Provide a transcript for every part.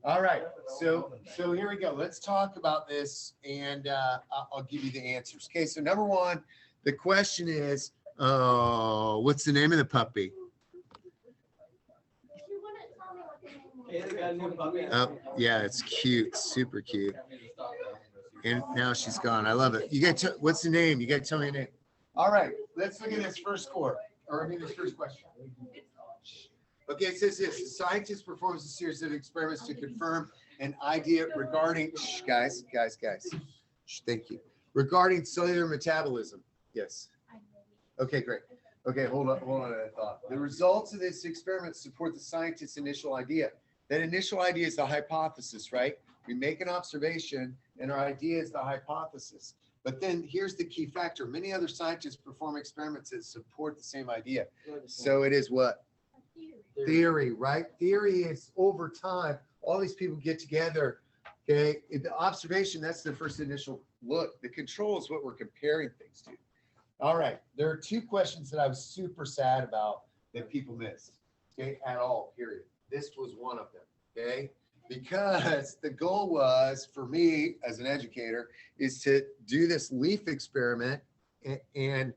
All right, so here we go. Let's talk about this, and I'll give you the answers. Okay, so number one, the question is, what's the name of the puppy? Oh, yeah, it's cute, super cute. And now she's gone. I love it. You got to, what's the name? You got to tell me a name. All right, let's look at this first score, or I mean this first question. Okay, it says this: the scientist performs a series of experiments to confirm an idea regarding, guys, thank you, regarding cellular metabolism. Yes. Okay, great. Okay, hold on that thought. The results of this experiment support the scientist's initial idea. That initial idea is the hypothesis, right? We make an observation, and our idea is the hypothesis. But then here's the key factor. Many other scientists perform experiments that support the same idea. So it is what? Theory, right? Theory is over time. All these people get together. Okay. The observation, that's the first initial look. The control is what we're comparing things to. All right. There are two questions that I was super sad about that people missed. Okay. At all, period. This was one of them. Okay. Because the goal was for me as an educator is to do this leaf experiment. And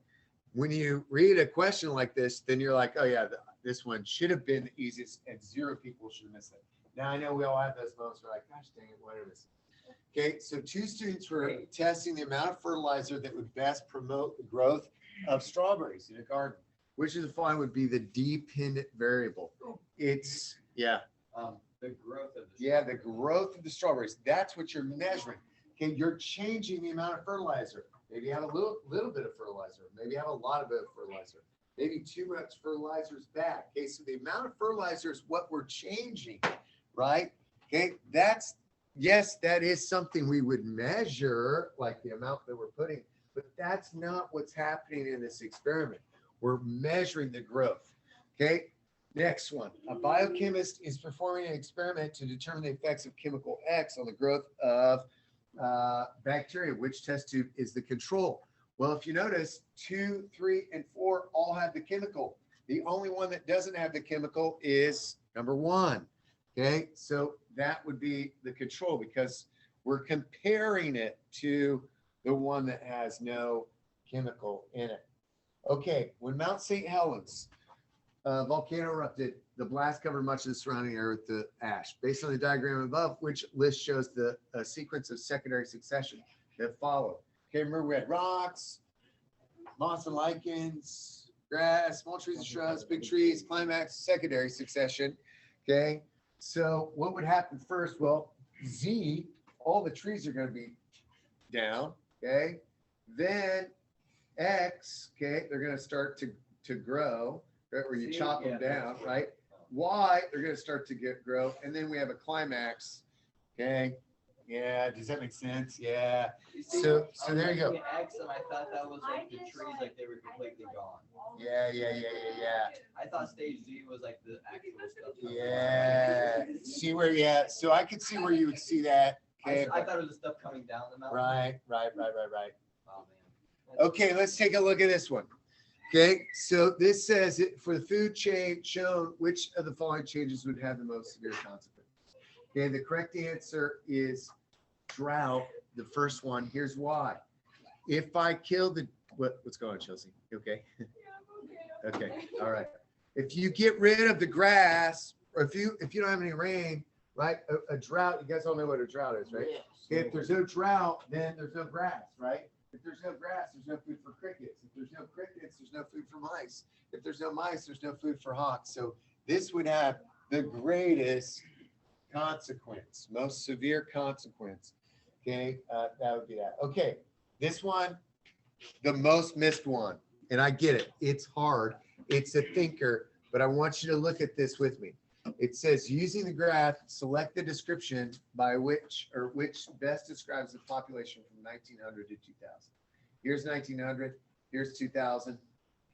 when you read a question like this, then you're like, oh yeah, this one should have been the easiest and zero people should have missed it. Now I know we all have those moments where we're like, gosh dang it, what is it? Okay, so two students were testing the amount of fertilizer that would best promote the growth of strawberries in a garden. Which of the following would be the dependent variable? It's, yeah. The growth of the the growth of the strawberries. That's what you're measuring. Okay, you're changing the amount of fertilizer. Maybe you have a little bit of fertilizer. Maybe you have a lot of fertilizer. Maybe too much fertilizer is bad. Okay, so the amount of fertilizer is what we're changing, right? Okay, that's, yes, that is something we would measure, like the amount that we're putting, but that's not what's happening in this experiment. We're measuring the growth. Okay, next one. A biochemist is performing an experiment to determine the effects of chemical X on the growth of bacteria. Which test tube is the control? Well, if you notice, 2, 3, and 4 all have the chemical. The only one that doesn't have the chemical is number 1. Okay, so that would be the control because we're comparing it to the one that has no chemical in it. Okay, when Mount St. Helens volcano erupted, the blast covered much of the surrounding area with the ash. Based on the diagram above, which list shows the sequence of secondary succession that followed? Okay, remember we had rocks, moss and lichens, grass, small trees and shrubs, big trees, climax, secondary succession. Okay, so what would happen first? Well, Z, all the trees are going to be down. Okay, then X, okay, they're going to start to grow, right, where you chop them down, right? Y, they're going to start to grow, and then we have a climax. Okay. Yeah, does that make sense? Yeah. So there you go. X, and I thought that was like the trees, like they were completely gone. Yeah. I thought stage Z was like the actual stuff. Yeah. See where, yeah. So I could see where you would see that. Okay. I thought it was the stuff coming down the mountain. Right. Oh man. Okay, let's take a look at this one. Okay, so this says for the food chain shown, which of the following changes would have the most severe consequences? Okay, the correct answer is drought, the first one. Here's why. If I kill the, what's going on, Chelsea? You okay? Okay, all right. If you get rid of the grass, or if you don't have any rain, right? A drought, you guys all know what a drought is, right? If there's no drought, then there's no grass, right? If there's no grass, there's no food for crickets. If there's no crickets, there's no food for mice. If there's no mice, there's no food for hawks. So this would have the greatest consequence, most severe consequence. Okay, that would be that. Okay, this one, the most missed one, and I get it. It's hard. It's a thinker, but I want you to look at this with me. It says, using the graph, select the description by which best describes the population from 1900 to 2000. Here's 1900. Here's 2000.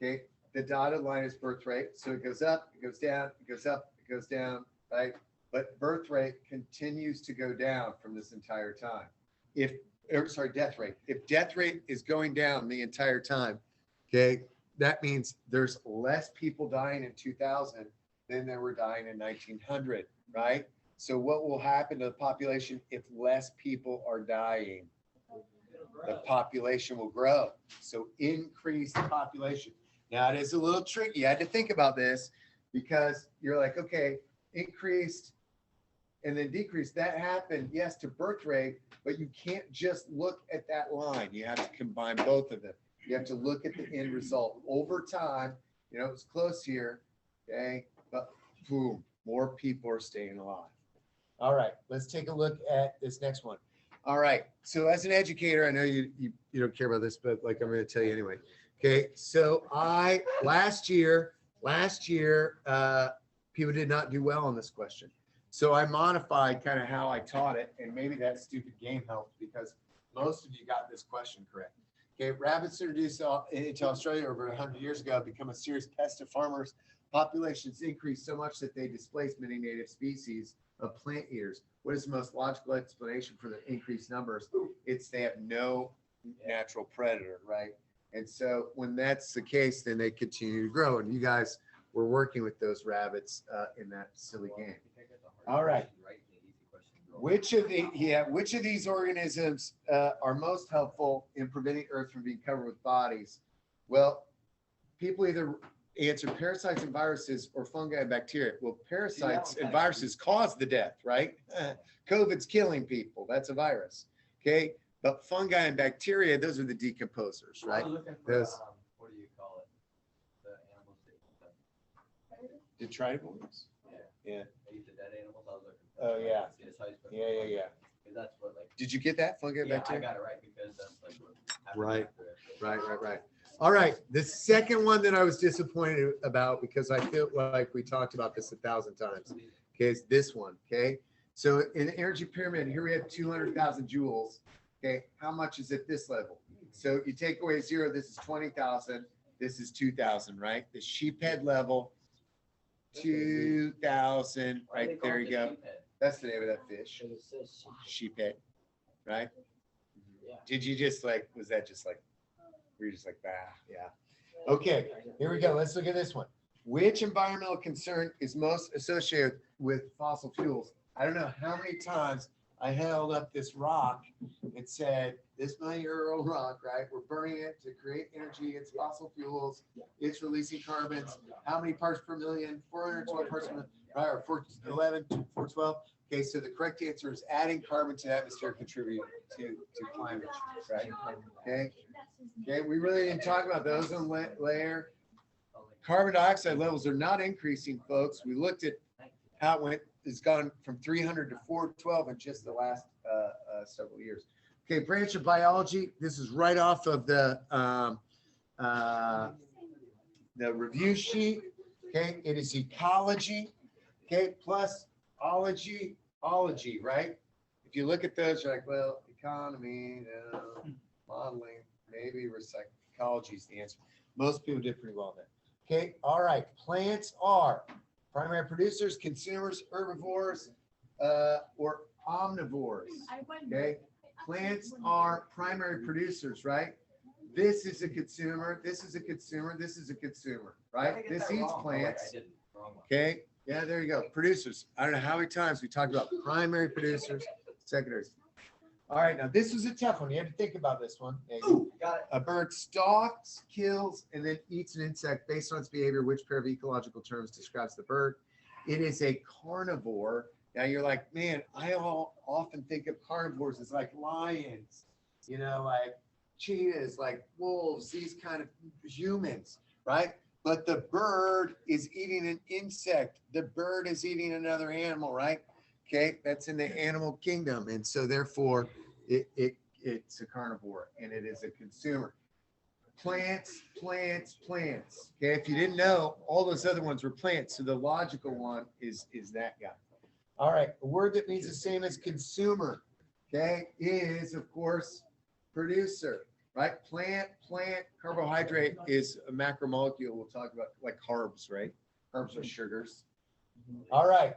Okay, the dotted line is birth rate, so it goes up, it goes down, it goes up, it goes down, right? But birth rate continues to go down from this entire time. Death rate. If death rate is going down the entire time, okay, that means there's less people dying in 2000 than there were dying in 1900, right? So what will happen to the population if less people are dying? The population will grow. So increase the population. Now it is a little tricky. I had to think about this because you're like, okay, increased and then decreased. That happened, yes, to birth rate, but you can't just look at that line. You have to combine both of them. You have to look at the end result over time. You know, it was close here, okay, but boom, more people are staying alive. All right, let's take a look at this next one. All right, so as an educator, I know you don't care about this, but like I'm going to tell you anyway. Okay, so last year, people did not do well on this question. So I modified kind of how I taught it, and maybe that stupid game helped because most of you got this question correct. Okay, rabbits introduced into Australia over 100 years ago have become a serious pest to farmers. Populations increased so much that they displaced many native species of plant eaters. What is the most logical explanation for the increased numbers? It's they have no natural predator, right? And so when that's the case, then they continue to grow. And you guys were working with those rabbits in that silly game. All right. Which of these organisms are most helpful in preventing Earth from being covered with bodies? Well, people either answer parasites and viruses or fungi and bacteria. Well, parasites and viruses cause the death, right? COVID's killing people. That's a virus. Okay. But fungi and bacteria, those are the decomposers, right? Those what do you call it? The animals that detritivores. Yeah. they eat the dead animals. I was looking. Oh, yeah. That's how you spell it. Yeah. Because that's what like. Did you get that? Fungi and Yeah, I bacteria? got it right because that's like what happened Right. after it. Right. All right. The second one that I was disappointed about because I feel like we talked about this 1,000 times. Okay, is this one. Okay. So in the energy pyramid, here we have 200,000 joules. Okay. How much is at this level? So you take away 0, this is 20,000. This is 2,000, right? The sheephead level, 2,000, Why do they right? call There it you the go. sheephead? That's the name of that fish. Sheephead, right? Did you just like, was that just like, were you just like, yeah. Okay, here we go. Let's look at this one. Which environmental concern is most associated with fossil fuels? I don't know how many times I held up this rock and said, this million-year-old rock, right? We're burning it to create energy. It's fossil fuels. It's releasing carbons. How many parts per million? 412 parts per million, right? Or 411, 412. Okay, so the correct answer is adding carbon to the atmosphere contribute to climate change, right? Okay, we really didn't talk about the ozone layer. Carbon dioxide levels are not increasing, folks. We looked at how it went. It's gone from 300 to 412 in just the last several years. Okay, branch of biology. This is right off of the review sheet. Okay, it is ecology. Okay, plus ology, right? If you look at those, you're like, well, economy, modeling, maybe recycle. Ecology is the answer. Most people did pretty well there. Okay, all right. Plants are primary producers, consumers, herbivores, or omnivores. Okay, plants are primary producers, right? This is a consumer. This is a consumer. This is a consumer, right? This eats plants. Okay. Yeah, there you go. Producers. I don't know how many times we talked about primary producers, secondaries. All right, now this was a tough one. You had to think about this one. Got it. A bird stalks, kills, and then eats an insect based on its behavior. Which pair of ecological terms describes the bird? It is a carnivore. Now you're like, man, I often think of carnivores as like lions, like cheetahs, like wolves, these kind of humans, right? But the bird is eating an insect. The bird is eating another animal, right? Okay, that's in the animal kingdom. And so therefore, it's a carnivore and it is a consumer. Plants. Okay, if you didn't know, all those other ones were plants. So the logical one is that guy. All right, a word that means the same as consumer, okay, is of course producer. Right? Plant, carbohydrate is a macromolecule. We'll talk about like carbs, right? Carbs are sugars. All right.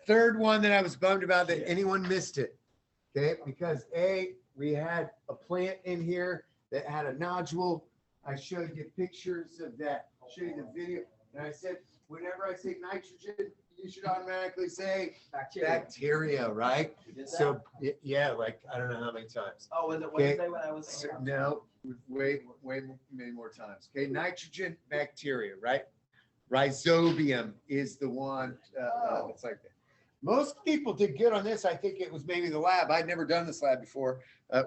Third one that I was bummed about that anyone missed it. Okay. Because we had a plant in here that had a nodule. I showed you pictures of that. I'll show you the video. And I said, whenever I say nitrogen, you should automatically say Bacteria. bacteria, right? You did that? So, yeah, like, I don't know how many times. Oh, was it Okay. Wednesday when I was So, here? no, many more times. Okay, nitrogen bacteria, right? Rhizobium is the one that's like that. Most people did good on this. I think it was maybe the lab. I'd never done this lab before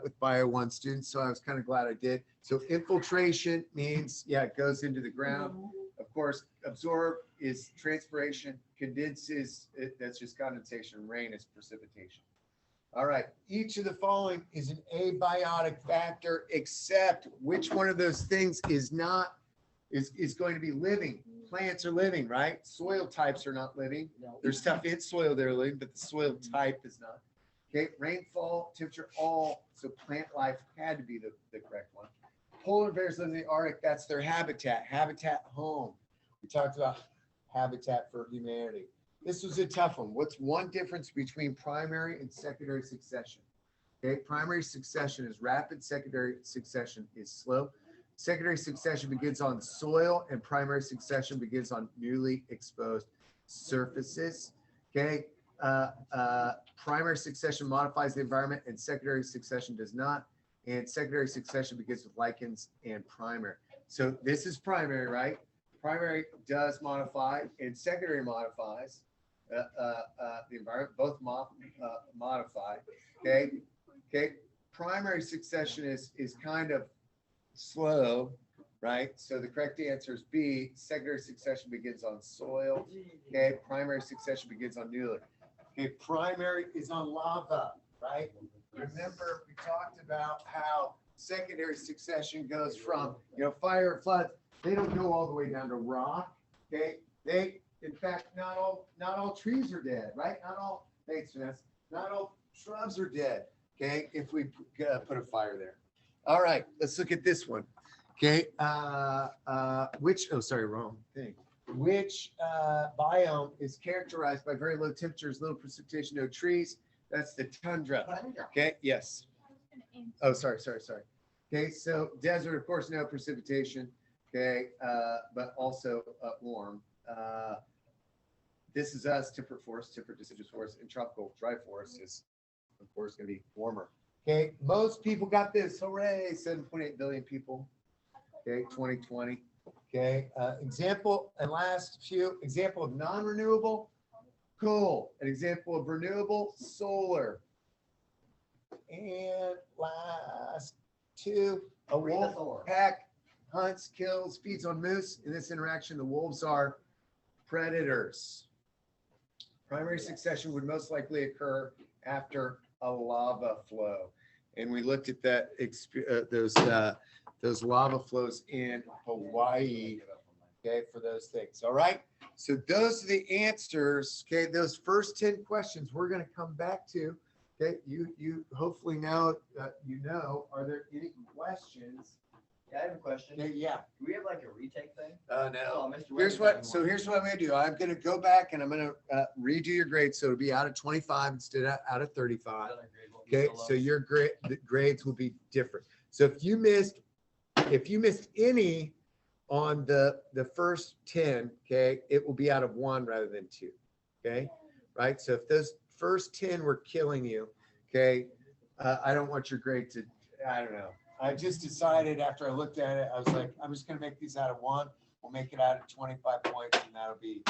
with Bio 1 students, so I was kind of glad I did. So infiltration means, yeah, it goes into the ground. Of course, absorb is transpiration, condenses, that's just condensation, rain is precipitation. All right, each of the following is an abiotic factor, except which one of those things is not, is going to be living. Plants are living, right? Soil types are not living. No. There's stuff in soil that are living, but the soil type is not. Okay, rainfall, temperature, all, so plant life had to be the correct one. Polar bears live in the Arctic, that's their habitat, home. We talked about Habitat for Humanity. This was a tough one. What's one difference between primary and secondary succession? Okay, primary succession is rapid, secondary succession is slow. Secondary succession begins on soil and primary succession begins on newly exposed surfaces. Okay, primary succession modifies the environment and secondary succession does not. And secondary succession begins with lichens and primary. So this is primary, right? Primary does modify and secondary modifies the environment, both modify. Okay, primary succession is kind of slow, right? So the correct answer is B. Secondary succession begins on soil. Okay, primary succession begins on newly. Okay, primary is on lava, right? Remember, we talked about how secondary succession goes from, fire and flood. They don't go all the way down to rock. Okay, in fact, not all trees are dead, right? Thanks, Vanessa. Not all shrubs are dead. Okay, if we put a fire there. All right, let's look at this one. Okay, wrong thing. Which biome is characterized by very low temperatures, little precipitation, no trees? That's the tundra. Okay, yes. Oh, sorry. Okay, so desert, of course, no precipitation. Okay, but also warm. This is us, temperate forest, temperate deciduous forest, and tropical dry forest is, of course, going to be warmer. Okay, most people got this. Hooray, 7.8 billion people. Okay, 2020. Okay, example and last few. Example of non-renewable, coal. An example of renewable, solar. And last two, a wolf pack hunts, kills, feeds on moose. In this interaction, the wolves are predators. Primary succession would most likely occur after a lava flow. And we looked at that those lava flows in Hawaii, okay, for those things. All right. So those are the answers. Okay, those first 10 questions we're going to come back to. Okay, you hopefully know Are there any questions? Yeah, I have a question. Okay, yeah. Do we have like a retake thing? No. Oh, Mr. Here's Webb what I'm going to do. I'm going to go back and I'm going to redo your grades. So it'll be out of 25 instead of out of 35. Okay, so your grades will be different. So if you missed any on the first 10, okay, it will be out of 1 rather than 2. Okay, right? So if those first 10 were killing you, okay, I don't want your grade to, I don't know. I just decided after I looked at it, I was like, I'm just going to make these out of 1. We'll make it out of 25 points and that'll be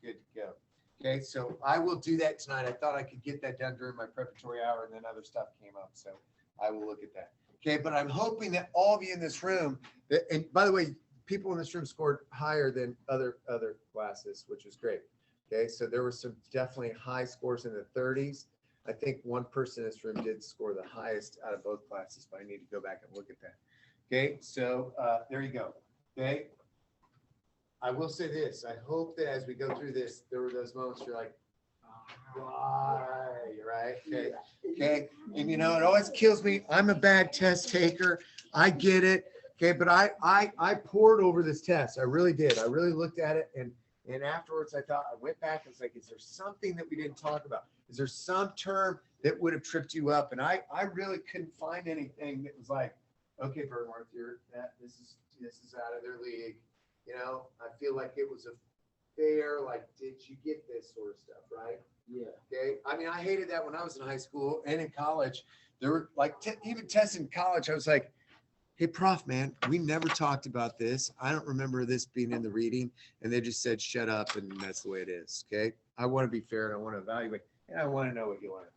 good to go. Okay, so I will do that tonight. I thought I could get that done during my preparatory hour and then other stuff came up. So I will look at that. Okay, but I'm hoping that all of you in this room, and by the way, people in this room scored higher than other classes, which is great. Okay, so there were some definitely high scores in the 30s. I think one person in this room did score the highest out of both classes, but I need to go back and look at that. Okay, so there you go. Okay, I will say this. I hope that as we go through this, there were those moments you're like, why, right? Okay, okay. And it always kills me. I'm a bad test taker. I get it. Okay, but I poured over this test. I really did. I really looked at it, and afterwards I went back and was like, is there something that we didn't talk about? Is there some term that would have tripped you up? And I really couldn't find anything that was like, okay, Bernworth, this is out of their league. I feel like it was fair, like, did you get this sort of stuff, right? Yeah. Okay, I mean, I hated that when I was in high school and in college. There were like, even tests in college, I was like, hey, prof, man, we never talked about this. I don't remember this being in the reading. And they just said, shut up. And that's the way it is. Okay. I want to be fair and I want to evaluate and I want to know what you learned.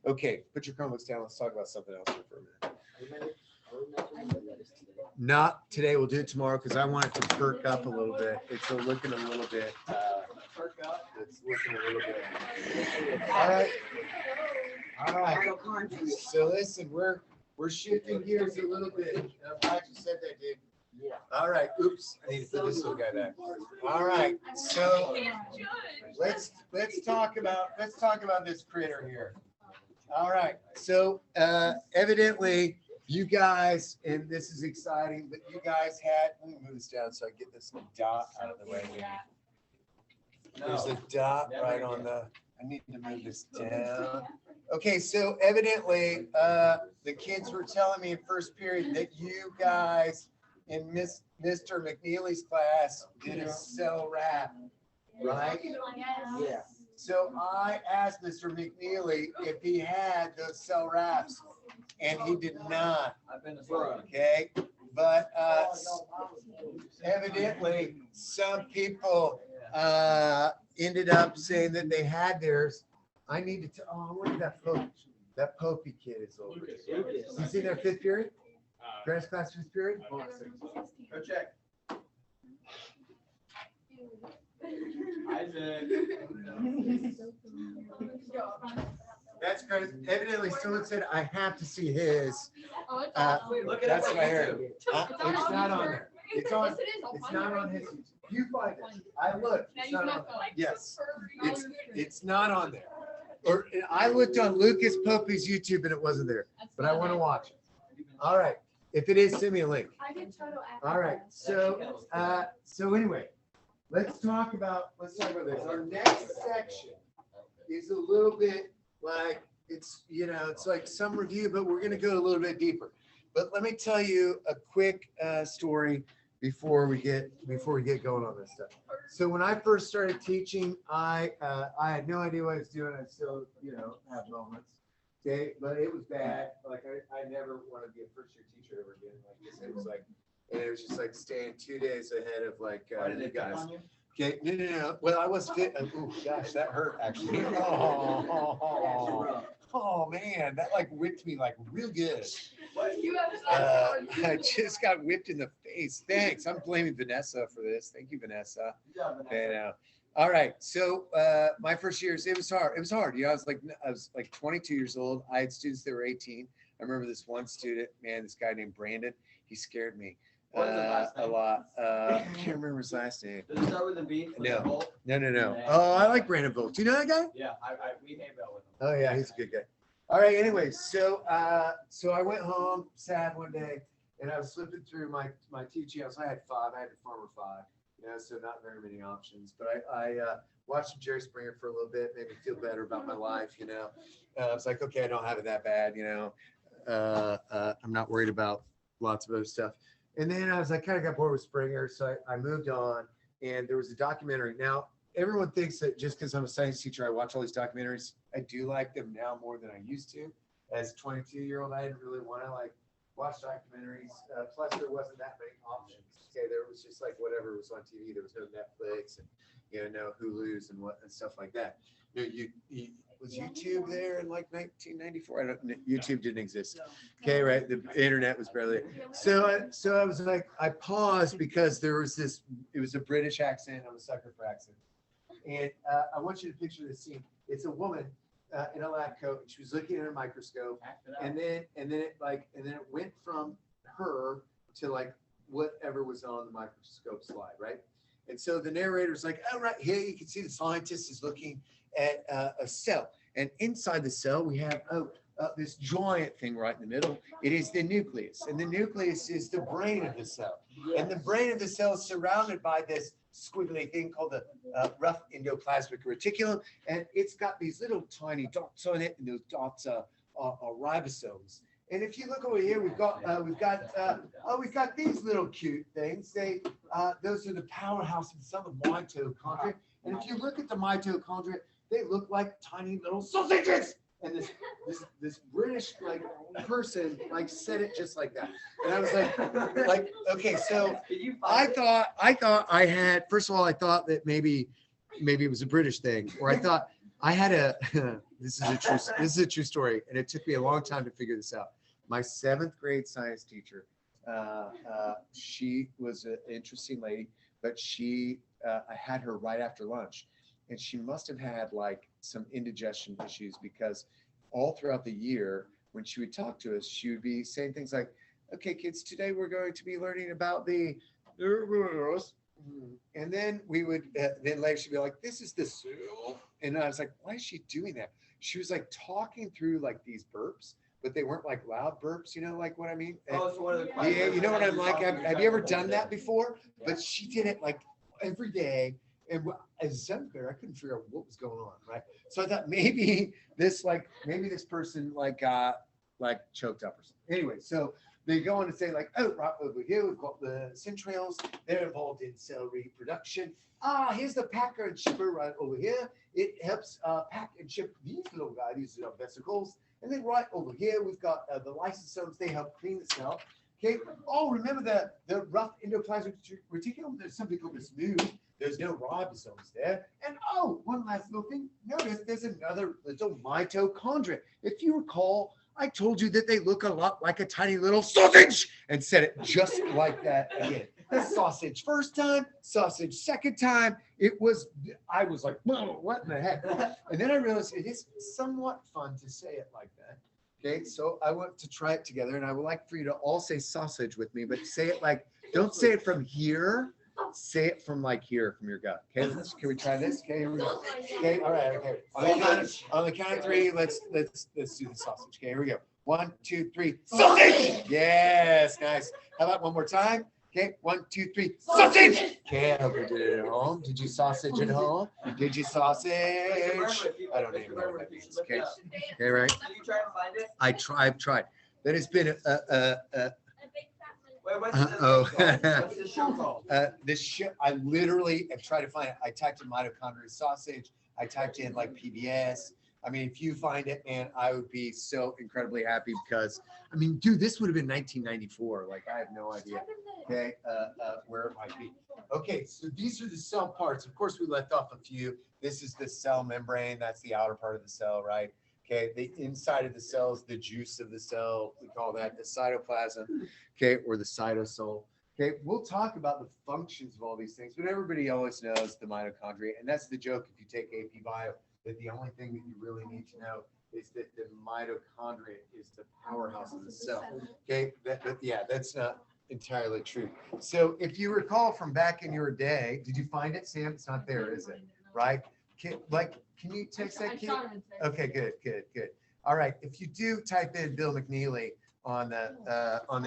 Okay. Put your Chromebooks down. Let's talk about something else here for a minute. Not today. We'll do it tomorrow because I want it to perk up a little bit. It's looking a little bit, Perk up. it's looking a little bit. All right. All right. So listen, we're shifting gears a little bit. I'm glad you said that, dude. Yeah. All right. Oops. I need to put this little guy back. All right. So let's talk about this critter here. All right. So evidently you guys, and this is exciting, but you guys had, let me move this down so I get this dot out of the way. There's a dot right on the, I need to move this down. Okay, so evidently, the kids were telling me in first period that you guys in Mr. McNeely's class did a cell wrap, right? Yeah. So I asked Mr. McNeely if he had those cell wraps, and he did not, I've been to Florida. okay? But evidently, some people ended up saying that they had theirs. I need to, oh, look at that Pope. That Popey kid is over. Lucas. He's in their fifth period? Grass class fifth period? Go check. Isaac. That's great. Evidently, someone said I have to see his. Look it That's up what I on heard. YouTube. It's not on there. It's on, it's not on his. You find it. I looked. It's not on there. Yes. It's not on there. Or I looked on Lucas Popey's YouTube and it wasn't there, but I want to watch it. All right. If it is, send me a link. All right. So, so anyway, let's talk about this. Our next section is a little bit like it's, you know, it's like some review, but we're going to go a little bit deeper. But let me tell you a quick story before we get going on this stuff. So when I first started teaching, I had no idea what I was doing. I still, you know, have moments. Okay, but it was bad. Like I never want to be a first year teacher ever again. Like this, it was like, and it was just like staying 2 days ahead of like Why did you it come guys. on you? Okay, no. Well, I was fit. Oh gosh, that hurt actually. Oh man, that like whipped me like real good. I just got whipped in the face. Thanks. I'm blaming Vanessa for this. Thank you, Vanessa. Okay, now. All right. So my first years, it was hard. It was hard. You know, I was like 22 years old. I had students that were 18. I remember this one student, man, this guy named Brandon. He scared me What is his last a name? lot. I can't remember his last name. Does it start with a B? Like No. a Bolt? No. Oh, I like Brandon Volk. Do you know that guy? Yeah, we hang out with him. Oh yeah, he's a good guy. All right. Anyway, so I went home sad one day, and I was flipping through my teaching house. I had 5. I had a Farmer 5. You know, so not very many options. But I watched Jerry Springer for a little bit, made me feel better about my life. You know, I was like, okay, I don't have it that bad. You know, I'm not worried about lots of other stuff. And then I was like, kind of got bored with Springer, so I moved on. And there was a documentary. Now, everyone thinks that just because I'm a science teacher, I watch all these documentaries. I do like them now more than I used to. As a 22-year-old, I didn't really want to like watch documentaries. Plus, there wasn't that many options. Okay, there was just like whatever was on TV. There was no Netflix and, you know, no Hulu's and stuff like that. You know, was YouTube there in like 1994? YouTube didn't exist. Okay, right. The internet was barely. So I was like, I paused because there was this. It was a British accent. I'm a sucker for accents. And I want you to picture this scene. It's a woman in a lab coat. And she was looking at a microscope, Act it out. and then it went from her to like whatever was on the microscope slide, right? And so the narrator's like, oh, right here you can see the scientist is looking at a cell, and inside the cell we have this giant thing right in the middle. It is the nucleus, and the nucleus is the brain of the cell, and the brain of the cell is surrounded by this squiggly thing called the rough endoplasmic reticulum, and it's got these little tiny dots on it, and those dots are ribosomes. And if you look over here, we've got these little cute things. Those are the powerhouse of some of mitochondria. And if you look at the mitochondria, they look like tiny little sausages. And this British person said it just like that. And I was like, okay, so I thought I had, first of all, I thought that maybe it was a British thing, or I thought I had this is a true story, and it took me a long time to figure this out. My 7th grade science teacher, she was an interesting lady, but I had her right after lunch, and she must have had some indigestion issues, because all throughout the year, when she would talk to us, she would be saying things like, okay, kids, today we're going to be learning about the, and then we would, then later she'd be like, this is the cell. And I was like, why is she doing that? She was talking through these burps, but they weren't loud burps, what I mean? And, yeah, you know what I'm like? Have you ever done that before? But she did it every day. And as a 7th grader, I couldn't figure out what was going on, right? So I thought maybe this person got choked up or something. Anyway, so they go on to say right over here, we've got the centrioles. They're involved in cell reproduction. Here's the packer and shipper right over here. It helps pack and ship these little guys, these are vesicles. And then right over here, we've got the lysosomes. They help clean the cell. Okay. Oh, remember the rough endoplasmic reticulum? There's something called the smooth. There's no ribosomes there. And one last little thing. Notice there's another little mitochondria. If you recall, I told you that they look a lot like a tiny little sausage, and said it just like that again. Sausage first time, sausage second time. I was like, whoa, what in the heck? And then I realized it is somewhat fun to say it like that. Okay, so I want to try it together, and I would like for you to all say sausage with me, but say it don't say it from here. Say it from here, from your gut. Okay, can we try this? Okay, here we go. Okay, all right. Okay, on the count of 3, let's do the sausage. Okay, here we go. 1, 2, 3, sausage. Yes, nice. How about one more time? Okay, 1, 2, 3, sausage. Okay, I hope you did it at home. Did you sausage at home? Did you sausage? I don't even know what that means. Okay, right. Did you try to find it? I've tried. That has been Wait, what's this show called? This show, I literally have tried to find it. I typed in mitochondrial sausage. I typed in PBS. I mean, if you find it, man, I would be so incredibly happy, because, I mean, dude, this would have been 1994. I have no idea, okay, where it might be. Okay, so these are the cell parts. Of course, we left off a few. This is the cell membrane. That's the outer part of the cell, right? Okay, the inside of the cell is the juice of the cell. We call that the cytoplasm, okay, or the cytosol. Okay, we'll talk about the functions of all these things, but everybody always knows the mitochondria, and that's the joke if you take AP Bio, that the only thing that you really need to know is that the mitochondria is the powerhouse of the cell. Okay, that's not entirely true. So if you recall from back in your day, did you find it, Sam? It's not there, is it? Right? Can you text that kid? Okay, good. All right. If you do type in Bill McNeely on the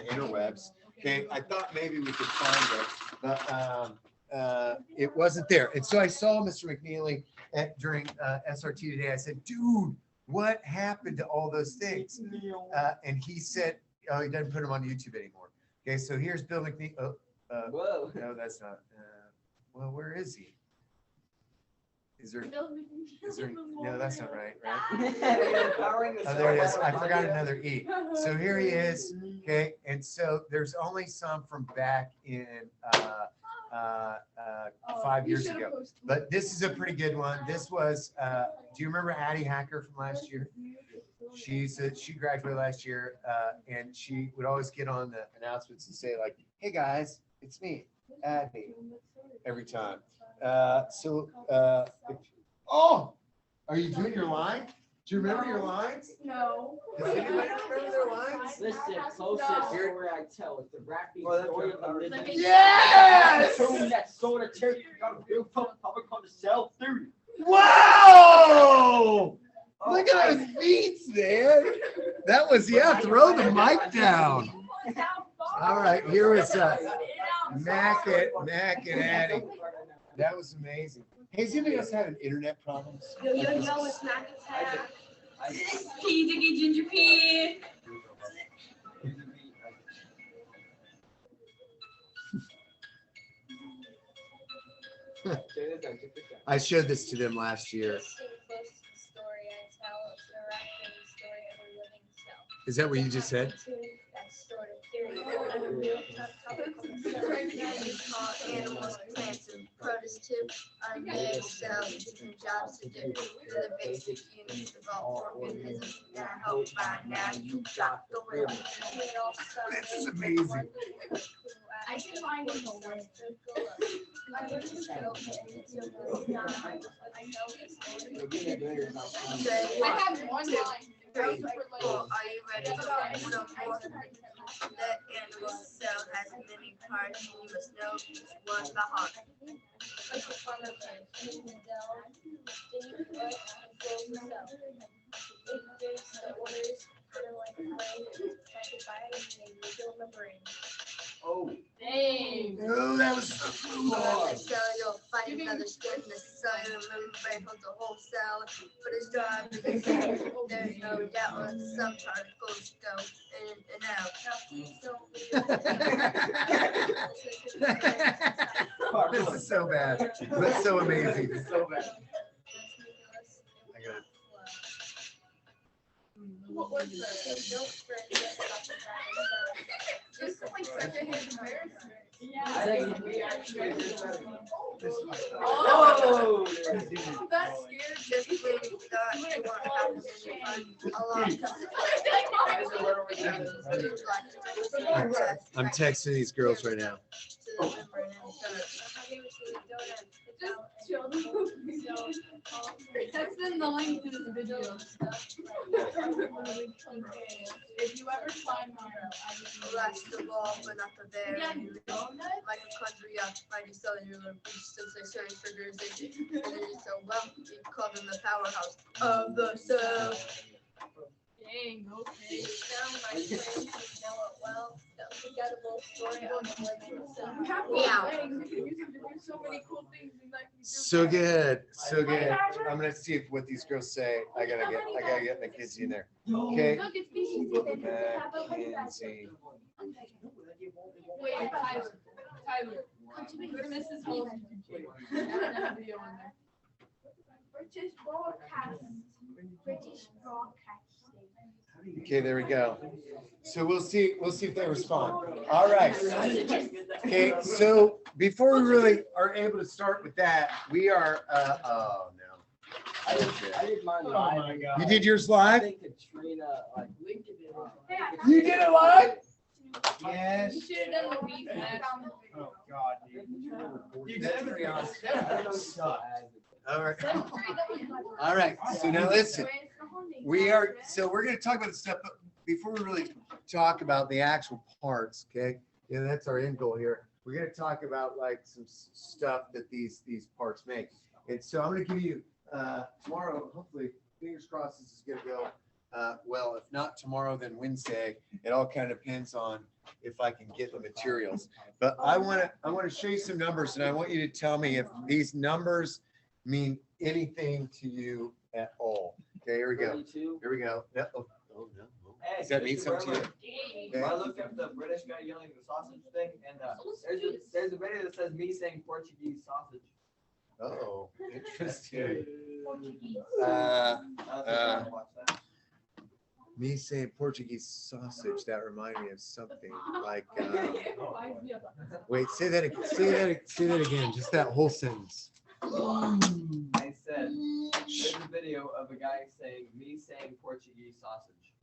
interwebs, okay, I thought maybe we could find it, but it wasn't there. And so I saw Mr. McNeely during SRT today. I said, dude, what happened to all those things? And he said, oh, he doesn't put them on YouTube anymore. Okay, so here's Bill McNeely. Whoa. No, that's not. Well, where is he? Is there, no, that's not right, right? Oh, there it is. I forgot another E. So here he is, okay? And so there's only some from back in 5 years ago. But this is a pretty good one. This was, do you remember Addie Hacker from last year? She graduated last year, and she would always get on the announcements and say hey guys, it's me, Addie, every time. Are you doing your line? Do you remember your lines? No. Does anybody remember their lines? Listen, closest story I tell is the rapping story of the living. Yes! That sort of church got a real public on the cell theory. Whoa! Look at those beats, man. That was, throw the mic down. All right, here was Mac and Addie. That was amazing. Hey, has anybody else having internet problems? Yo, it's Mac Attack. Pea, Diggy, Ginger Pea. I showed this to them last year. Is that what you just said? Animals, plants, and produce too. Unmade cells, choosing jobs to do. They're the basic units of all organisms. And I hope by now you got the real. This is amazing. I can find it. I have one line. Very cool. Are you ready to learn some more? That animal cell has many parts, and you must know each one by heart. Oh, Dang. Oh, that was so cool. The cell, you'll find another skin. The cellular membrane holds a whole cell, but it's dry because there's no doubt that some particles go in and out. This is so bad, but so amazing. so bad. I got it. What was This is like such a hit embarrassment. I Yeah. think we actually did better. Oh. Oh! That's scared. Just when you thought you weren't having any fun, along comes I'm texting these girls right now. Just chill. Text them the link to this video. If you ever find mine, Last of all, but not the very. Yeah, Like a country, mighty cellular beach, sensation triggers, and so well, we call them the powerhouse of the cell. dang, okay. Meow. So many cool things in that. So good, so good. I'm gonna see what these girls say. I gotta get my kids in there. Okay. Look, it's species. Mackenzie. Wait, Tyler. Mrs. Holmes. Video on there. British broadcast. British broadcasting. Okay, there we go. So we'll see if they respond. All right. Okay, so before we really are able to start with that, we are, oh no. I did mine live. You did yours I live? think Katrina, like, linked it in. You did it live? Yes. You should have done the beat for that. Oh, God, dude. You did All right. All right, so now listen. We're gonna talk about the stuff, but before we really talk about the actual parts, okay? Yeah, that's our end goal here. We're gonna talk about like some stuff that these parts make. And so I'm gonna give you tomorrow, hopefully, fingers crossed this is gonna go well. If not tomorrow, then Wednesday. It all kind of depends on if I can get the materials. But I wanna show you some numbers, and I want you to tell me if these numbers mean anything to you at all. Okay, here we go. 32. Here we go. No, oh, no. Hey, Does that mean just something to remember, you? I looked up the British guy yelling the sausage thing, and there's a video that says me saying Portuguese sausage. Oh, interesting. I think watch that. Me saying Portuguese sausage, that reminded me of something like, wait, say that again, just that whole sentence. I said there's a video of a guy saying me saying Portuguese sausage.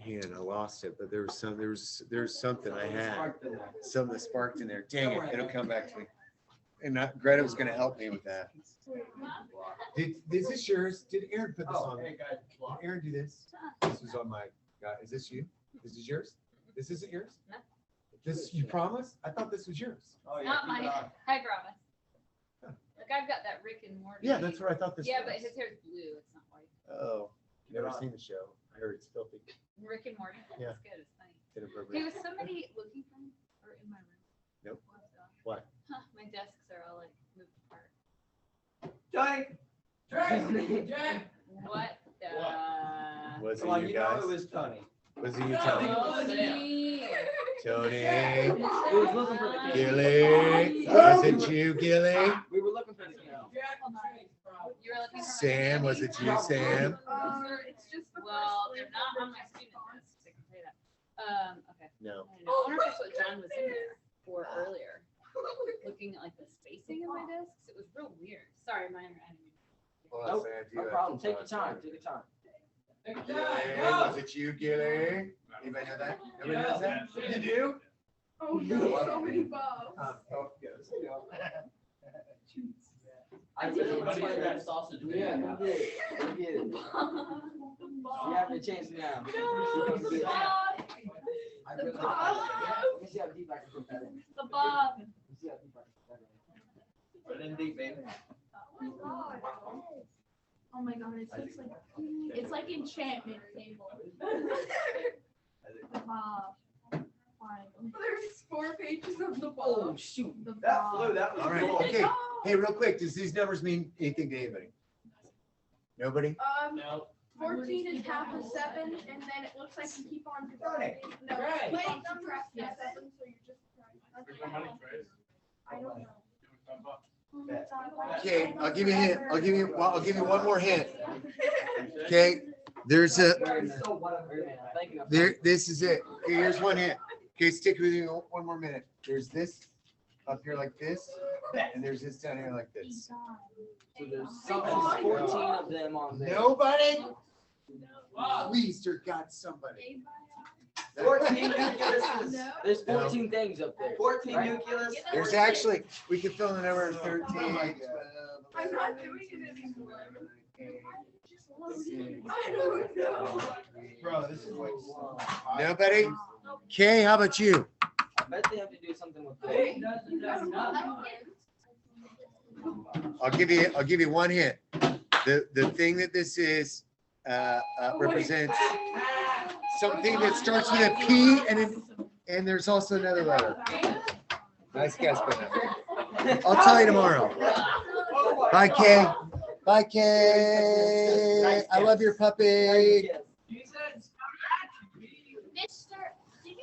Man, I lost it, but there was something I had, Sparked in there. something that sparked in there. Dang it, it'll come back to me. And Greta was gonna help me with that. Is this yours? Did Aaron put this Oh, on? hey guys. Did Aaron do this? This was on my, is this you? This is yours? This isn't yours? No. This, you promised? I thought this was yours. Oh, yeah, Not keep it mine. on. I promise. Huh. Like I've got that Rick and Morty. Yeah, that's what I thought this was. Yeah, but his hair's blue. It's not white. Oh, never seen the show. I heard it's filthy. Rick and Morty. Yeah. It's good. It's funny. Hey, Inappropriate. was somebody looking for me or in my room? Nope. So, What? my desks are all like moved apart. Johnny! What the? Was Come on, it you you know guys? it was Tony. Was it you, Oh, Tony? me. Tony, We was looking for the camera. Gilly, was it you, Gilly? We were looking for the camera. You were looking for my Sam, was it you, Sam? It's just the Well, they're not on my student list, I can say that. Okay. No. I wonder if that's what John was in there for earlier, looking at like the spacing of my discs. It was real weird. Sorry, my enemy. Hold on, Nope, Sam, do no you problem. have Take to your time. talk? Take your time. Gilly, was it you, Gilly? Anybody know that? Nobody knows that? You do? Oh no, so many Bobs. Oh, yes. I did it. Let's find that sausage. Yeah, we did. We did it. You have your chance now. The Bob. Let me see how deep I can put that in. The Bob. Let me see how deep I can put that in. Put it in deep, baby. Oh my god, it's like enchantment table. The Bob. There's 4 pages of the Oh, Bob. shoot. The That flew. Bob. That was All right, cool. okay. Hey, real quick, does these numbers mean anything to anybody? Nobody? No. 14 is half of 7, and then it looks like you keep on dividing. No, Right. wait, numbers 7, so you're just trying. I don't know. Okay, I'll give you a hint. I'll give you one more hint. Okay, there's a, Thank you. this is it. Okay, here's one hint. Okay, stick with me one more minute. There's this up here like this, and there's this down here like this. So there's 14 of them on there. Nobody? Please, dear God, somebody. 14 nucleuses. No. There's 14 things up there. 14 Right? nucleus. There's actually, we can fill in the number 13. I'm not doing it anymore. I don't know. Bro, this is like. Nobody? Okay, how about you? I bet they have to do something with that. I'll give you one hint. The thing that this is represents something that starts with a P and there's also another letter. Nice guess, but no. I'll tell you tomorrow. Bye, Kay. Bye, Kay. I love your puppy.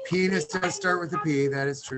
Penis does start with a P. That is true.